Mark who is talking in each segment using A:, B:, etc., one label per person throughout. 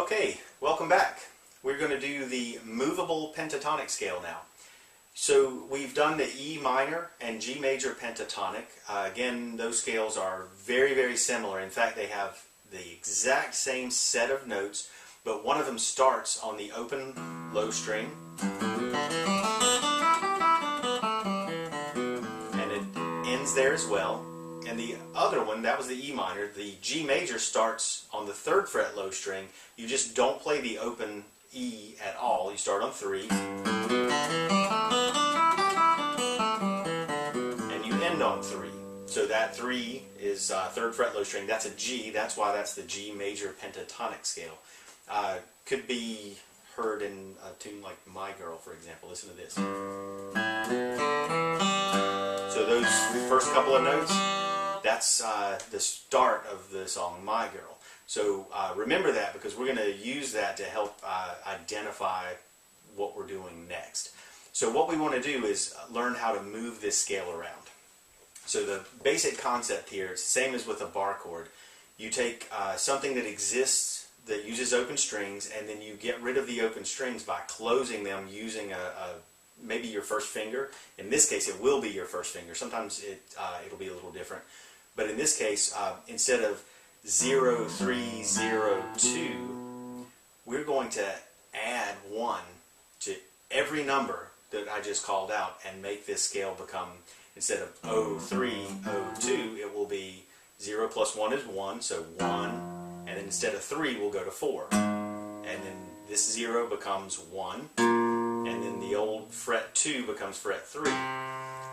A: Okay, welcome back. We're going to do the movable pentatonic scale now. So we've done the E minor and G major pentatonic. Again, those scales are very, very similar. In fact, they have the exact same set of notes, but one of them starts on the open low string, and it ends there as well. And the other one, that was the E minor, the G major starts on the 3rd fret low string. You just don't play the open E at all. You start on 3. And you end on 3. So that 3 is 3rd fret low string. That's a G. That's why that's the G major pentatonic scale. Could be heard in a tune like My Girl, for example. Listen to this. So those first couple of notes, that's the start of the song My Girl. So remember that, because we're going to use that to help identify what we're doing next. So what we want to do is learn how to move this scale around. So the basic concept here is the same as with a bar chord. You take something that exists that uses open strings, and then you get rid of the open strings by closing them using maybe your first finger. In this case, it will be your first finger. Sometimes it'll be a little different. But in this case, instead of 0, 3, 0, 2, we're going to add 1 to every number that I just called out and make this scale become, instead of 0, 3, 0, 2, it will be 0 plus 1 is 1, so 1, and then instead of 3, we'll go to 4. And then this 0 becomes 1, and then the old fret 2 becomes fret 3.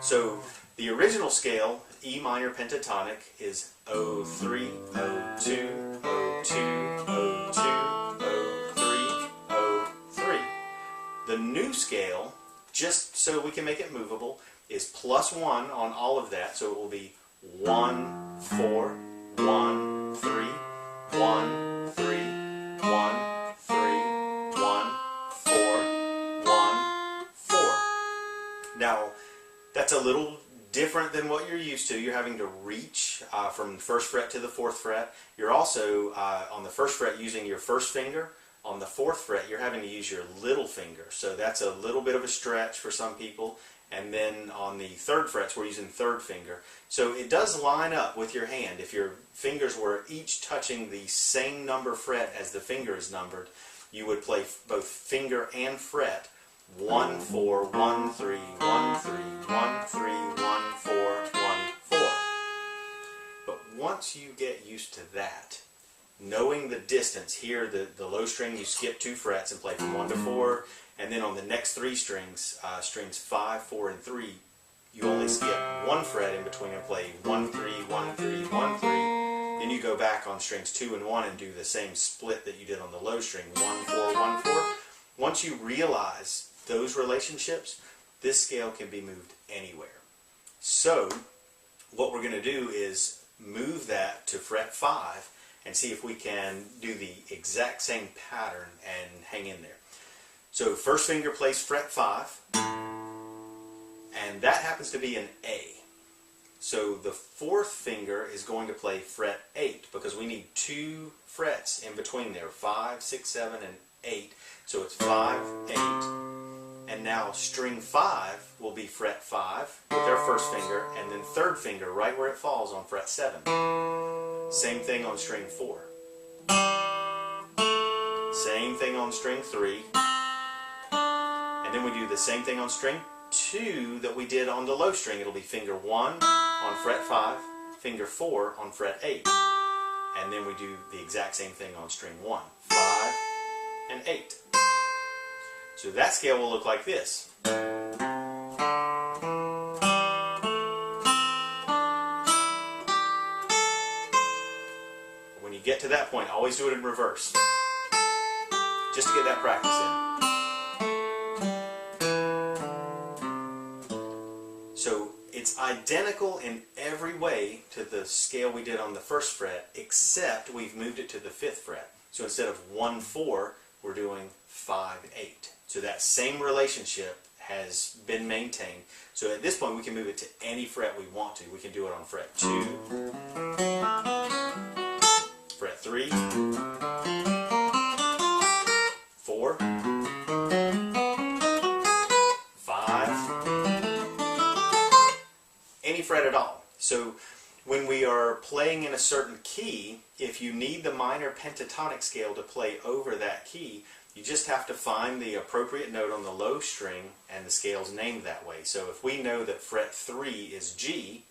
A: So the original scale, E minor pentatonic, is 0, 3, 0, 2, 0, 2, 0, 2, 0, 3, 0, 3. The new scale, just so we can make it movable, is plus 1 on all of that, so it will be 1, 4, 1, 3, 1, 3, 1, 3, 1, 4, 1, 4. Now, that's a little different than what you're used to. You're having to reach from the 1st fret to the 4th fret. You're also on the 1st fret using your first finger. On the 4th fret, you're having to use your little finger. So that's a little bit of a stretch for some people. And then on the 3rd frets, we're using 3rd finger. So it does line up with your hand. If your fingers were each touching the same number fret as the finger is numbered, you would play both finger and fret 1, 4, 1, 3, 1, 3, 1, 3, 1, 4, 1, 4. But once you get used to that, knowing the distance, here the low string, you skip 2 frets and play from 1 to 4, and then on the next 3 strings, strings 5, 4, and 3, you only skip 1 fret in between and play 1, 3, 1, 3, 1, 3. Then you go back on strings 2 and 1 and do the same split that you did on the low string, 1, 4, 1, 4. Once you realize those relationships, this scale can be moved anywhere. So what we're going to do is move that to fret 5 and see if we can do the exact same pattern and hang in there. So first finger plays fret 5, and that happens to be an A. So the 4th finger is going to play fret 8, because we need 2 frets in between there, 5, 6, 7, and 8. So it's 5, 8. And now string 5 will be fret 5 with our first finger, and then 3rd finger right where it falls on fret 7. Same thing on string 4. Same thing on string 3. And then we do the same thing on string 2 that we did on the low string. It'll be finger 1 on fret 5, finger 4 on fret 8. And then we do the exact same thing on string 1, 5, and 8. So that scale will look like this. When you get to that point, always do it in reverse, just to get that practice in. So it's identical in every way to the scale we did on the 1st fret, except we've moved it to the 5th fret. So instead of 1, 4, we're doing 5, 8. So that same relationship has been maintained. So at this point we can move it to any fret we want to. We can do it on fret 2, fret 3, So when we are playing in a certain key, if you need the minor pentatonic scale to play over that key, you just have to find the appropriate note on the low string, and the scale's named that way. So if we know that fret 3 is G,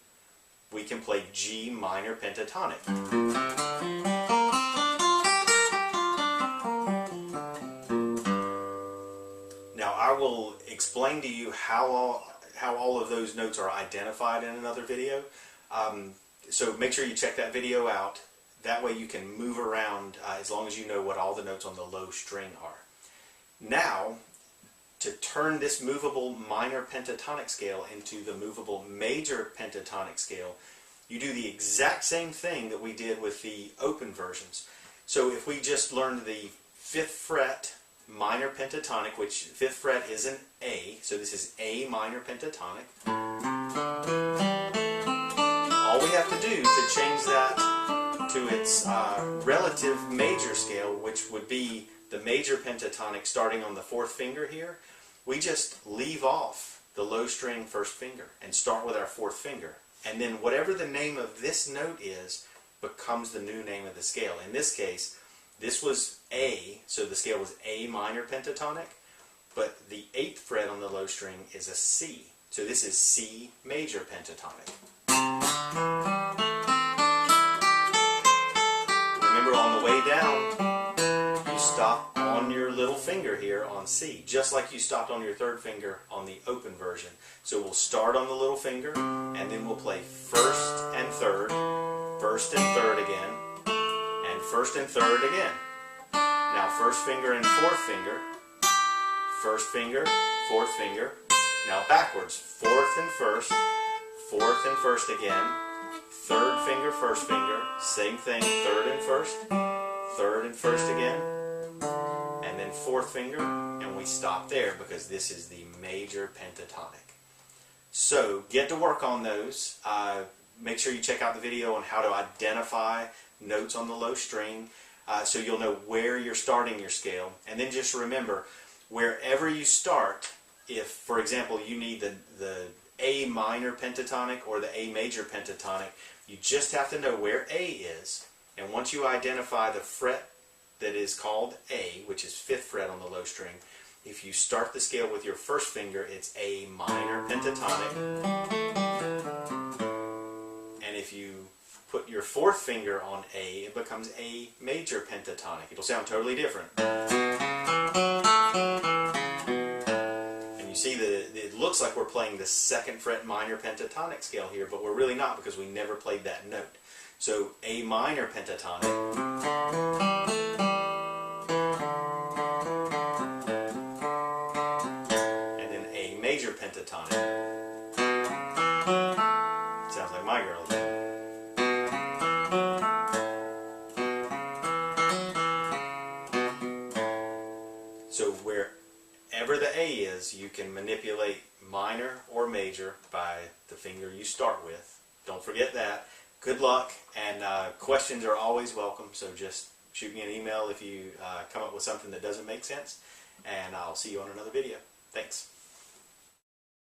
A: we can play G minor pentatonic. Now I will explain to you how all of those notes are identified in another video. So make sure you check that video out. That way you can move around as long as you know what all the notes on the low string are. Now, to turn this movable minor pentatonic scale into the movable major pentatonic scale, you do the exact same thing that we did with the open versions. So if we just learned the 5th fret minor pentatonic, which 5th fret is an A, so this is A minor pentatonic. All we have to do to change that to its relative major scale, which would be the major pentatonic starting on the 4th finger here, we just leave off the low string 1st finger and start with our 4th finger. And then whatever the name of this note is becomes the new name of the scale. In this case, this was A, so the scale was A minor pentatonic, but the 8th fret on the low string is a C. So this is C major pentatonic. Remember, on the way down, you stop on your little finger here on C, just like you stopped on your 3rd finger on the open version. So we'll start on the little finger, and then we'll play 1st and 3rd, 1st and 3rd again, and 1st and 3rd again. Now 1st finger and 4th finger, 1st finger, 4th finger. Now backwards, 4th and 1st, 4th and 1st again, 3rd finger, 1st finger, same thing, 3rd and 1st, 3rd and 1st again, and then 4th finger, and we stop there because this is the major pentatonic. So get to work on those. Make sure you check out the video on how to identify notes on the low string so you'll know where you're starting your scale. And then just remember, wherever you start, if, for example, you need the A minor pentatonic or the A major pentatonic, you just have to know where A is. And once you identify the fret that is called A, which is 5th fret on the low string, if you start the scale with your 1st finger, it's A minor pentatonic. And if you put your 4th finger on A, it becomes A major pentatonic. It'll sound totally different. And you see that it looks like we're playing the 2nd fret minor pentatonic scale here, but we're really not because we never played that note. So A minor pentatonic, and then A major pentatonic. Sounds like my girl again. So wherever the A is, you can manipulate minor or major by the finger you start with. Don't forget that. Good luck, and questions are always welcome, so just shoot me an email if you come up with something that doesn't make sense, and I'll see you on another video. Thanks.